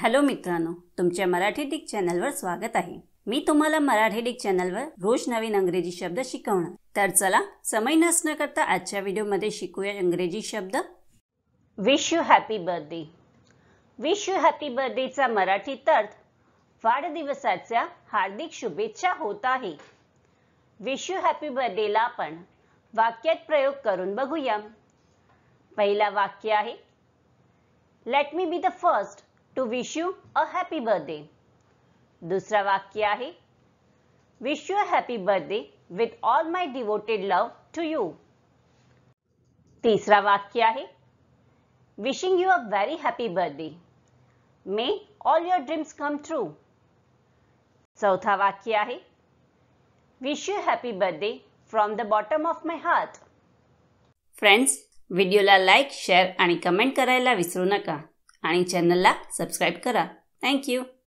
Hello मित्रांनो, तुमच्या Marathi Dick चॅनलवर स्वागत आहे। मी तुम्हाला मराठी डिक चॅनलवर रोज नवीन इंग्रजी शब्द शिकवणार। तर चला समय नष्ट न करता आजच्या व्हिडिओमध्ये शिकूया इंग्रजी शब्द। Wish you happy birthday. Wish you happy बर्थडेचा मराठीत अर्थ वाढदिवसाच्या हार्दिक शुभेच्छा होत आहे। विश यू हॅपी बर्थडेला आपण वाक्यात प्रयोग करून बघूया। पहिला वाक्य आहे, let me be the first to wish you a happy birthday। दूसरा वाक्य आहे, wish you a happy birthday with all my devoted love to you। तीसरा वाक्य आहे, wishing you a very happy birthday, may all your dreams come true। चौथा वाक्य आहे, wish you a happy birthday from the bottom of my heart। Friends, व्हिडिओला like, share आणि comment करायला विसरू नका आणि चॅनलला सबस्क्राइब करा। Thank you.